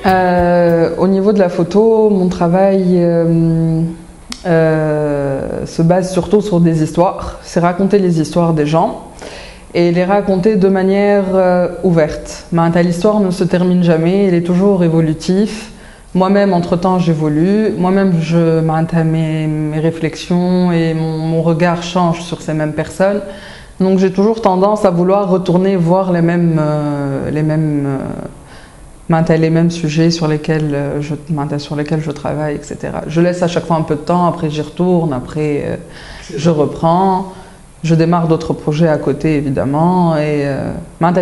Au niveau de la photo, mon travail se base surtout sur des histoires. C'est raconter les histoires des gens et les raconter de manière ouverte. L'histoire ne se termine jamais, elle est toujours évolutive. Moi-même, entre-temps, j'évolue. Moi-même, mes réflexions et mon regard changent sur ces mêmes personnes. Donc, j'ai toujours tendance à vouloir retourner voir les mêmes sujets sur lesquels je travaille, etc. Je laisse à chaque fois un peu de temps, après j'y retourne, après je reprends. Je démarre d'autres projets à côté, évidemment. Et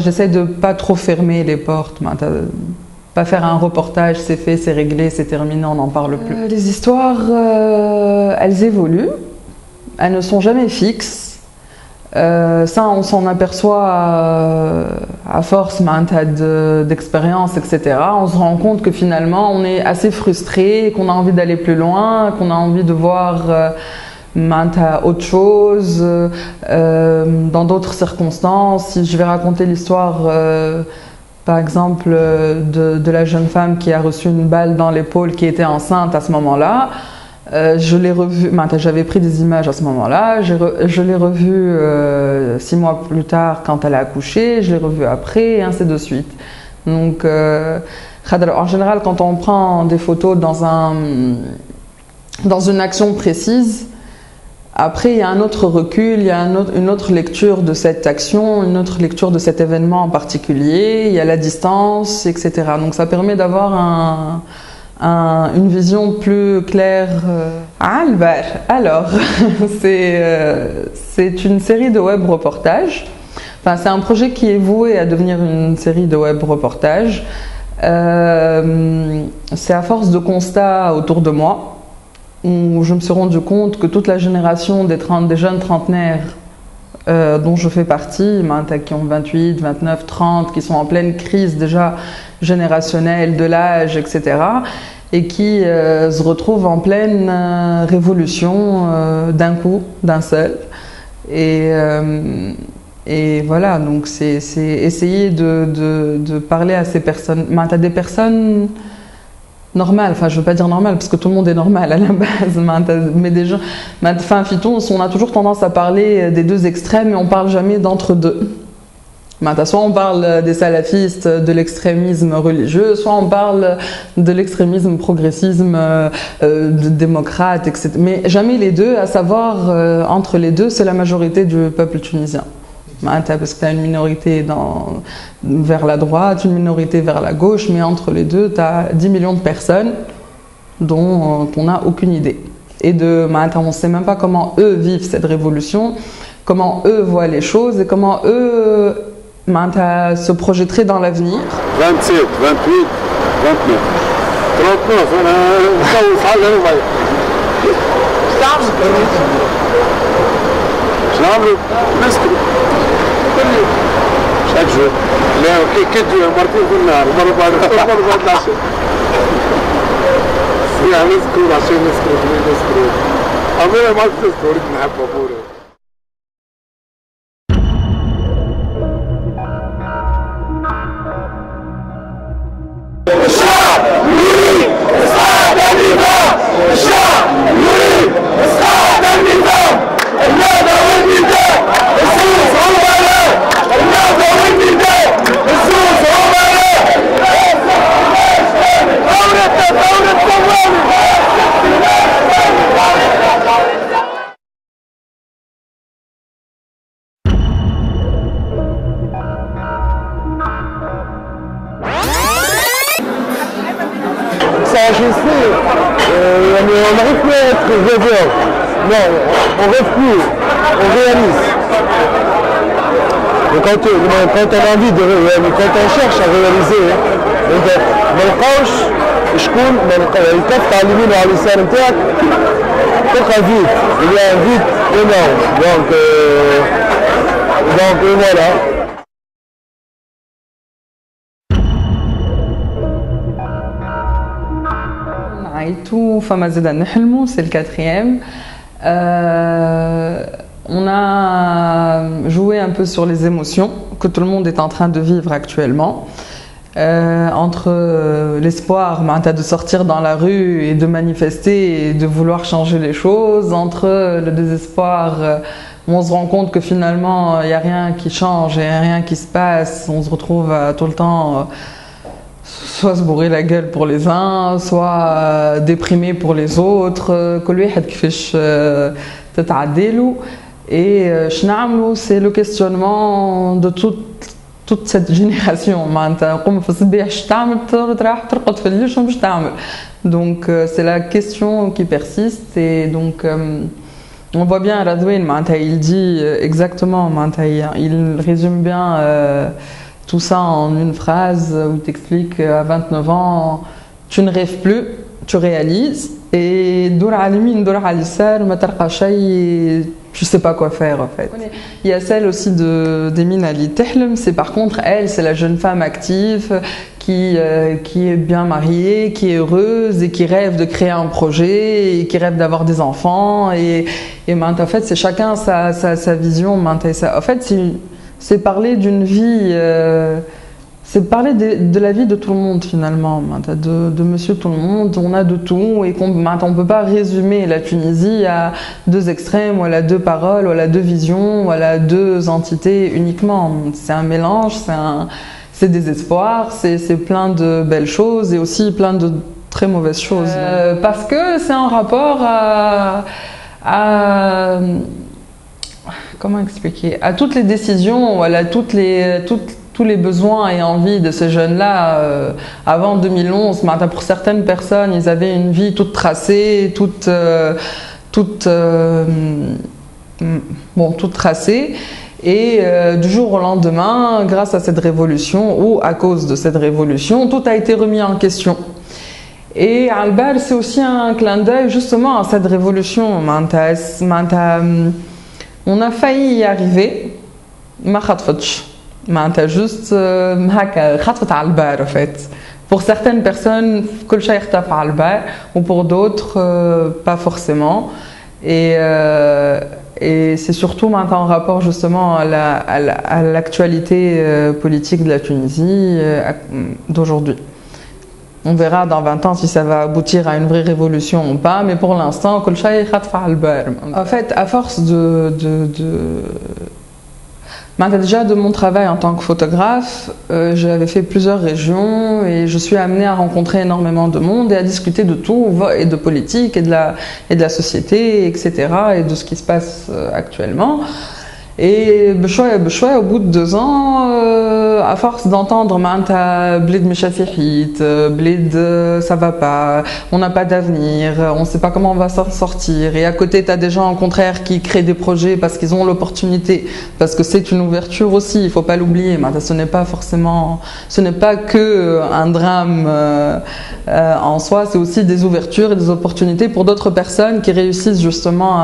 j'essaie de ne pas trop fermer les portes. Pas faire un reportage, c'est fait, c'est réglé, c'est terminé, on n'en parle plus. Les histoires, elles évoluent. Elles ne sont jamais fixes. Ça, on s'en aperçoit à force d'expérience, etc. On se rend compte que finalement, on est assez frustré, qu'on a envie d'aller plus loin, qu'on a envie de voir autre chose, dans d'autres circonstances. Si je vais raconter l'histoire, par exemple, de la jeune femme qui a reçu une balle dans l'épaule, qui était enceinte à ce moment-là, je l'ai revue, j'avais pris des images à ce moment-là, je l'ai revue 6 mois plus tard quand elle a accouché, je l'ai revue après, et ainsi de suite. Donc, en général, quand on prend des photos dans une action précise, après, il y a un autre recul, il y a une autre lecture de cette action, une autre lecture de cet événement en particulier, il y a la distance, etc. Donc ça permet d'avoir une vision plus claire. Alors, c'est une série de web reportages. Enfin, c'est un projet qui est voué à devenir une série de web reportages. C'est à force de constats autour de moi, où je me suis rendu compte que toute la génération des jeunes trentenaires dont je fais partie, qui ont 28, 29, 30, qui sont en pleine crise déjà générationnelle de l'âge, etc., et qui se retrouvent en pleine révolution d'un coup, d'un seul. Et voilà, donc c'est essayer de parler à ces personnes. T'as des personnes normales, enfin je veux pas dire normales parce que tout le monde est normal à la base, mais des gens, on a toujours tendance à parler des deux extrêmes et on parle jamais d'entre deux. Soit on parle des salafistes, de l'extrémisme religieux, soit on parle de l'extrémisme progressisme démocrate, etc. Mais jamais les deux, à savoir entre les deux, c'est la majorité du peuple tunisien. Parce que tu as une minorité vers la droite, une minorité vers la gauche, mais entre les deux, tu as 10 millions de personnes dont on n'a aucune idée. Et on ne sait même pas comment eux vivent cette révolution, comment eux voient les choses et comment eux se projetteraient dans l'avenir. 27, 28, 29, 39, chaque jour. كده مرتين في النهار مرة بعد العشاء. يعني نذكر عشان نذكر. أميرة ما تذكر نحب أبونا. الشعب يريد إسقاط النظام. الشعب يريد إسقاط النظام. النهضة والنداء. الصوص عملاء. النهضة والنداء. الصوص عملاء. ثورة الثواني. On n'arrive plus à être rêveur. Non, on rêve plus, on réalise. Mais quand on a envie quand on cherche à réaliser, ما نلقاوش شكون الكف تاع اليمين وعلى اليسار نتاعك تلقى فيد، il y a un vide énorme. Donc voilà. C'est le 4e. On a joué un peu sur les émotions que tout le monde est en train de vivre actuellement. entre l'espoir de sortir dans la rue et de manifester et de vouloir changer les choses, entre le désespoir où on se rend compte que finalement il n'y a rien qui change, il n'y a rien qui se passe, on se retrouve tout le temps soit se bourrer la gueule pour les uns, soit déprimé pour les autres, et c'est le questionnement de toute cette génération. Donc c'est la question qui persiste, et donc on voit bien Radouin, il dit exactement, il résume bien tout ça en une phrase où il t'explique qu'à 29 ans, tu ne rêves plus, tu réalises, et tu sais pas quoi faire en fait. Il y a celle aussi d'Emine Ali Tehlem, c'est par contre elle, c'est la jeune femme active qui est bien mariée, qui est heureuse et qui rêve de créer un projet et qui rêve d'avoir des enfants, et en fait c'est chacun sa vision. En fait c'est parler d'une vie, c'est parler de la vie de tout le monde finalement, de monsieur tout le monde, on a de tout, et on ne peut pas résumer la Tunisie à deux extrêmes, ou à deux paroles, ou à deux visions, ou à deux entités uniquement. C'est un mélange, c'est des espoirs, c'est plein de belles choses et aussi plein de très mauvaises choses. Parce que c'est en rapport à comment expliquer, à toutes les décisions, voilà, tous les besoins et envies de ces jeunes-là avant 2011. Pour certaines personnes, ils avaient une vie toute tracée, toute tracée. Et du jour au lendemain, grâce à cette révolution, ou à cause de cette révolution, tout a été remis en question. Et Albar, c'est aussi un clin d'œil justement à cette révolution. On a failli y arriver, ma khatfatch. Juste khatfat Albar en fait. Pour certaines personnes, kol shay khtaf Albar, ou pour d'autres, pas forcément. Et c'est surtout maintenant en rapport justement à l'actualité politique de la Tunisie d'aujourd'hui. On verra dans 20 ans si ça va aboutir à une vraie révolution ou pas, mais pour l'instant, kol shay khatf Albar. En fait, à force déjà de mon travail en tant que photographe, j'avais fait plusieurs régions et je suis amenée à rencontrer énormément de monde et à discuter de tout, et de politique et de la société, etc. et de ce qui se passe actuellement. Et au bout de 2 ans, à force d'entendre bled mechafihit, bled ça va pas, on n'a pas d'avenir, on sait pas comment on va s'en sortir, et à côté tu as des gens au contraire qui créent des projets parce qu'ils ont l'opportunité, parce que c'est une ouverture aussi, il faut pas l'oublier. Ce n'est pas que un drame en soi, c'est aussi des ouvertures et des opportunités pour d'autres personnes qui réussissent justement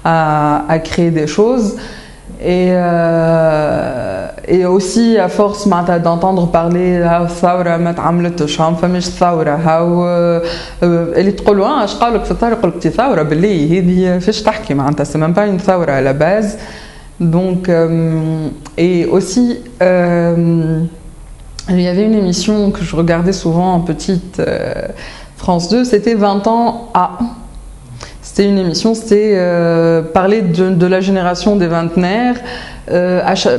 à créer des choses. Et aussi à force d'entendre parler الثورة ما تعملتش هم فماش ثورة هاو اللي تقولوا اش قالك في الطريق قلت ثورة باللي هذه فاش تحكي معناتها c'est même pas une ثورة à la base. Donc et aussi il y avait une émission que je regardais souvent en petite, France 2, c'était 20 ans à. C'était une émission, c'était parler de la génération des vingtenaires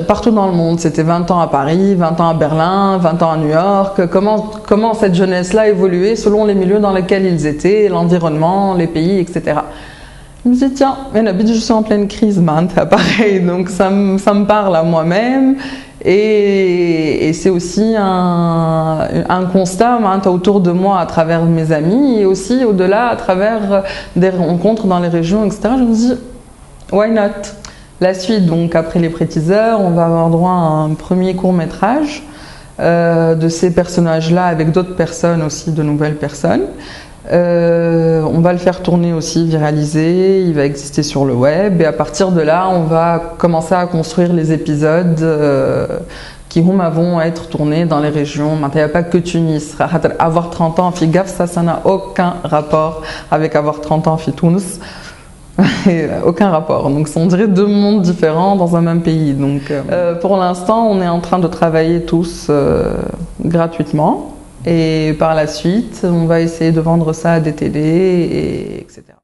partout dans le monde. C'était 20 ans à Paris, 20 ans à Berlin, 20 ans à New York. Comment cette jeunesse-là évoluait selon les milieux dans lesquels ils étaient, l'environnement, les pays, etc. Je me dis tiens, je suis en pleine crise, pareil, donc ça me parle à moi-même. Et c'est aussi un constat autour de moi à travers mes amis, et aussi au-delà à travers des rencontres dans les régions, etc. Je me dis, why not? La suite, donc après Les Prétiseurs, on va avoir droit à un premier court-métrage de ces personnages-là avec d'autres personnes aussi, de nouvelles personnes. On va le faire tourner aussi, viraliser, il va exister sur le web, et à partir de là on va commencer à construire les épisodes qui vont être tournés dans les régions. Maintenant il n'y a pas que Tunis, avoir 30 ans, ça n'a aucun rapport avec avoir 30 ans à Tunis. Aucun rapport. Donc on dirait deux mondes différents dans un même pays. Donc pour l'instant, on est en train de travailler tous gratuitement. Et par la suite, on va essayer de vendre ça à des télés, etc.